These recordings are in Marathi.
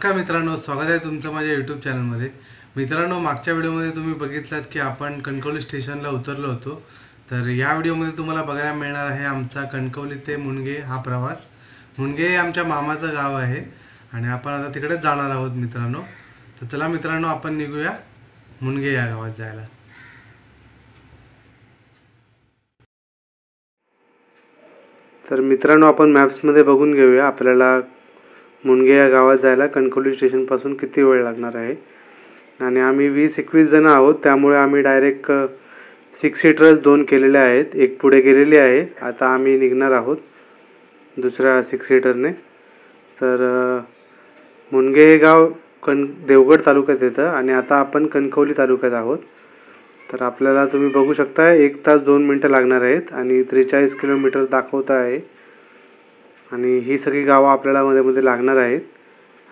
नमस्कार मित्रांनो, स्वागत आहे तुमचं माझ्या यूट्यूब चॅनलमध्ये. मित्रांनो, मागच्या व्हिडिओमध्ये तुम्ही बघितलात की आपण कणकवली स्टेशनला उतरलो होतो. तर या व्हिडिओमध्ये तुम्हाला बघायला मिळणार आहे आमचा कणकवली ते मुणगे हा प्रवास. मुणगे हे आमच्या मामाचं गाव आहे आणि आपण आता तिकडेच जाणार आहोत मित्रांनो. तर चला मित्रांनो, आपण निघूया मुणगे या गावात जायला. तर मित्रांनो, आपण मॅप्समध्ये बघून घेऊया आपल्याला मुणगे या गावात जायला कणकवली स्टेशनपासून किती वेळ लागणार आहे. आणि आम्ही 20-21 जण आहोत, त्यामुळे आम्ही डायरेक्ट 6 सीटर्स 2 केलेले आहेत. एक पुढे गेलेली आहे, आता आम्ही निघणार आहोत दुसऱ्या 6 सीटरने. तर मुणगे हे गाव देवगड तालुक्यात येतं आणि आता आपण कणकवली तालुक्यात आहोत. तर आपल्याला तुम्ही बघू शकता 1 तास 2 मिनटं लागणार आहेत आणि 43 किलोमीटर दाखवत आहे. आणि ही सगळी गावं आपल्याला मध्ये मध्ये लागणार आहेत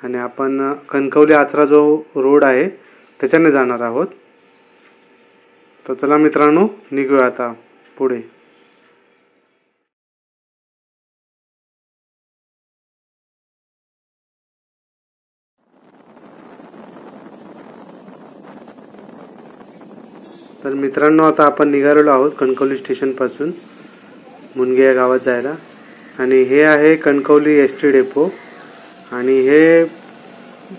आणि आपण कणकवली आचरा जो रोड आहे त्याच्याने जाणार आहोत. तर चला मित्रांनो, निघूया आता पुढे. तर मित्रांनो, आता आपण निघालेलो आहोत कणकवली स्टेशनपासून मुणगे या गावात जायला. आणि हे आहे कणकवली एस टी डेपो आणि हे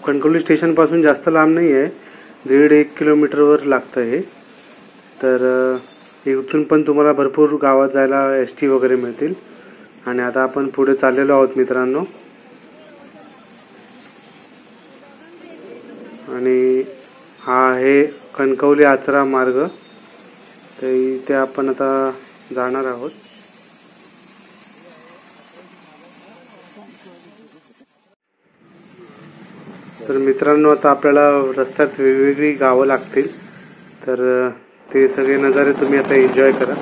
कणकवली स्टेशनपासून जास्त लांब नाही आहे, 1.5 किलोमीटरवर लागतं हे. तर इथून पण तुम्हाला भरपूर गावात जायला एस टी वगैरे मिळतील. आणि आता आपण पुढे चाललेलो आहोत मित्रांनो. आणि हा आहे कणकवली आचरा मार्ग, तर इथे आपण आता जाणार आहोत. तर मित्रांनो, आता आपल्याला रस्त्यात वेगवेगळी गावं लागतील, तर ते सगळे नजारे तुम्ही आता एन्जॉय करा.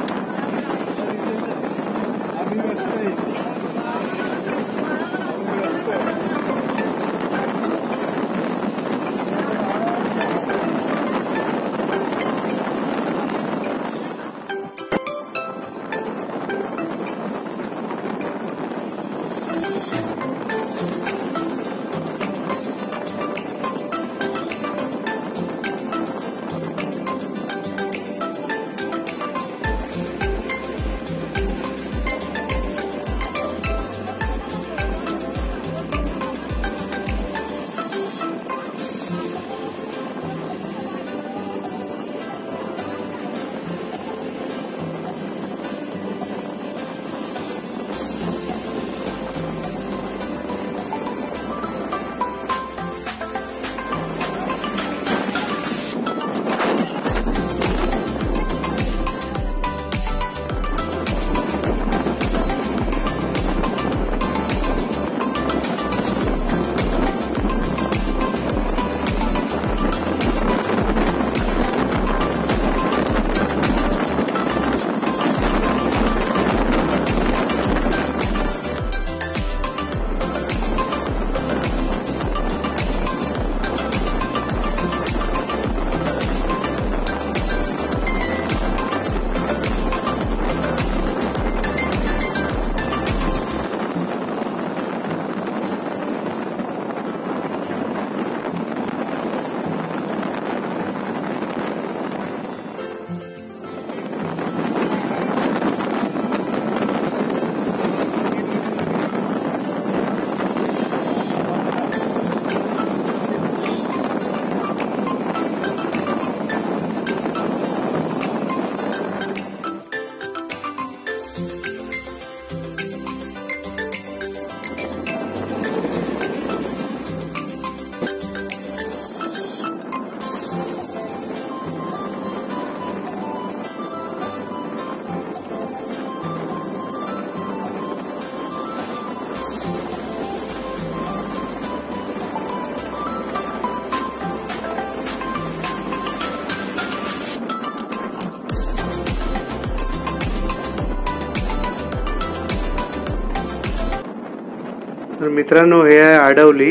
तर मित्रांनो, हे आहे आडवली,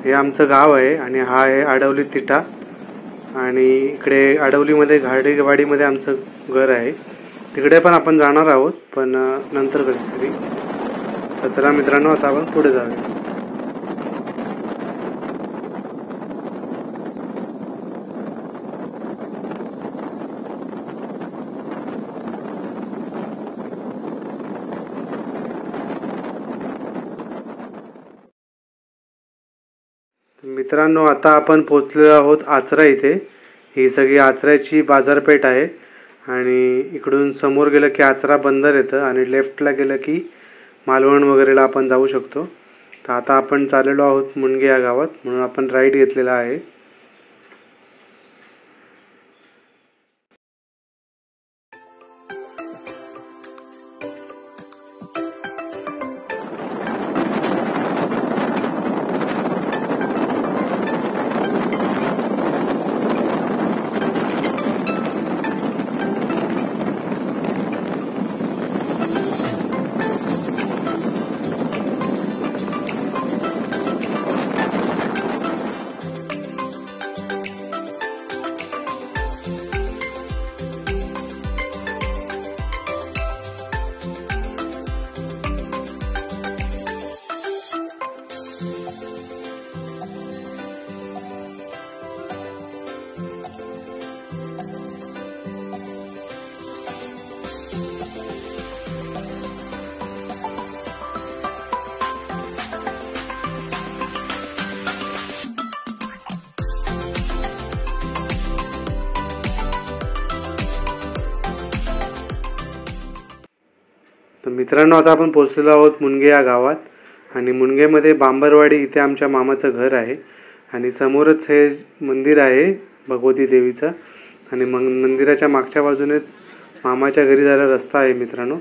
हे आमचं गाव आहे आणि हा आहे आडवली तिटा. आणि इकडे आडवलीमध्ये घाडेवाडीमध्ये आमचं घर आहे, तिकडे पण आपण जाणार आहोत, पण नंतर कधीतरी. तर चला मित्रांनो, आता आपण पुढे जाऊया. मित्रांनो, आता आपण पोचलेलो आहोत आचरा इथे. ही सगळी आचऱ्याची बाजारपेठ आहे आणि इकडून समोर गेलं की आचरा बंदर येतं आणि लेफ्टला गेलं की मालवण वगैरेला आपण जाऊ शकतो. तर आता आपण चाललेलो आहोत मुणगे या गावात, म्हणून आपण राईड घेतलेला आहे. तर मित्रांनो, आता आपण पोचलेलो आहोत मुणगे या गावात आणि मुणगेमध्ये बांबरवाडी इथे आमच्या मामाचं घर आहे आणि समोरच हे मंदिर आहे भगवती देवीचं आणि मंदिराच्या मागच्या बाजूनेच मामाच्या घरी जायला रस्ता आहे मित्रांनो.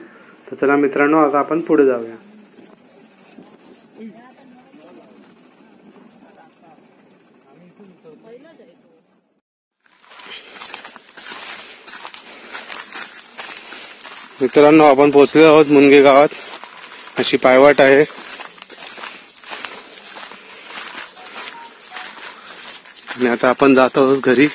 तर चला मित्रांनो, आता आपण पुढे जाऊया. मित्रांनो, आपण पोहोचलेलो आहोत मुणगे गावात. अशी पायवाट आहे. आणि आता आपण जात आहोत घरी.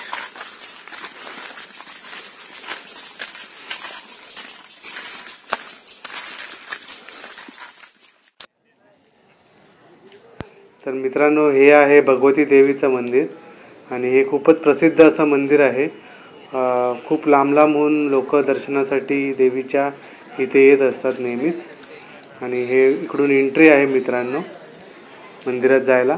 तर मित्रांनो, हे आहे भगवती देवीचं मंदिर आणि हे खूपच प्रसिद्ध असं मंदिर आहे. खूप लांब लांबहून लोक दर्शनासाठी देवीच्या इथे येत असतात नेहमीच. आणि हे इकडून एंट्री आहे मित्रांनो मंदिरात जायला.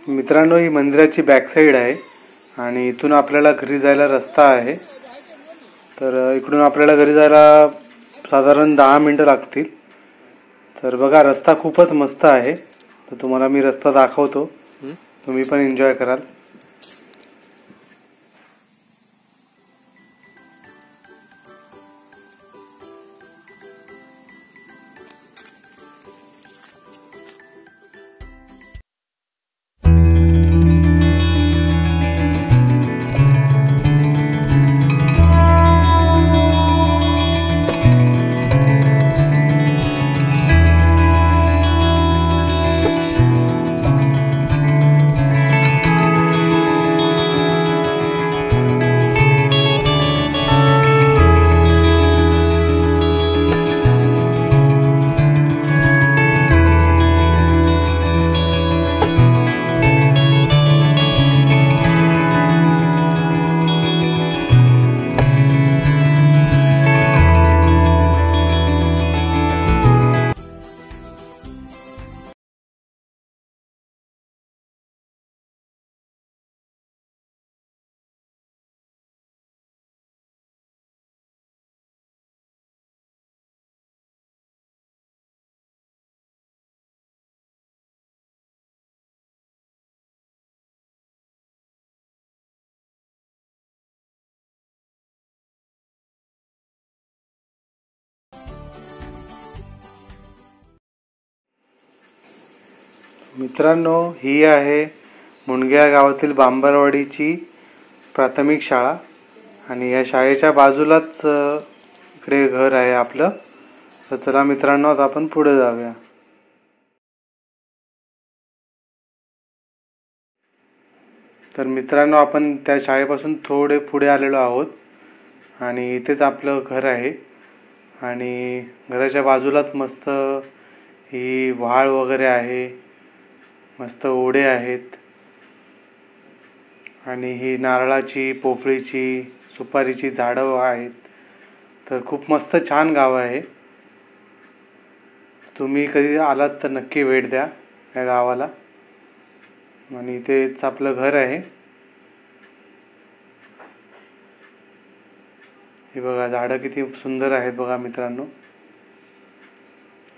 मित्रांनो, ही मंदिराची बॅक साईड आहे आणि इथून आपल्याला घरी जायला रस्ता आहे. तर इकडून आपल्याला घरी जायला साधारण 10 मिनिटं लागतील. तर बघा, रस्ता खूपच मस्त आहे. तर तुम्हाला मी रस्ता दाखवतो, तुम्ही पण एन्जॉय कराल. मित्रांनो, ही आहे मुणगे या गावातील बांबरवाडीची प्राथमिक शाळा आणि या शाळेच्या बाजूलाच इकडे घर आहे आपलं. तर चला मित्रांनो, आता आपण पुढे जाऊया. तर मित्रांनो, आपण त्या शाळेपासून थोडे पुढे आलेलो आहोत आणि इथेच आपलं घर आहे. आणि घराच्या बाजूलाच मस्त ही व्हाळ वगैरे आहे, मस्त ओढे आहेत आणि ही नारळाची, पोफळीची, सुपारीची झाडं आहेत. तर खूप मस्त छान गाव आहे. तुम्ही कधी आलात तर नक्की भेट द्या या गावाला. आणि इथेच आपलं घर आहे. हे बघा, झाडं किती सुंदर आहेत बघा मित्रांनो.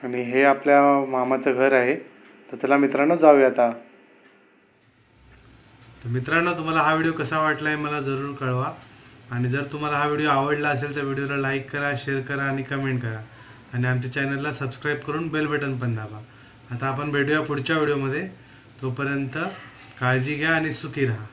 आणि हे आपल्या मामाचं घर आहे. तर चला मित्रांनो, जाऊया आता. तर मित्रांनो, तुम्हाला हा व्हिडिओ कसा वाटला आहे मला जरूर कळवा. आणि जर तुम्हाला हा व्हिडिओ आवडला असेल तर व्हिडिओला लाईक करा, शेअर करा आणि कमेंट करा. आणि आमच्या चॅनलला सबस्क्राईब करून बेल बटन पण दाबा. आता आपण भेटूया पुढच्या व्हिडिओमध्ये. तोपर्यंत काळजी घ्या आणि सुखी राहा.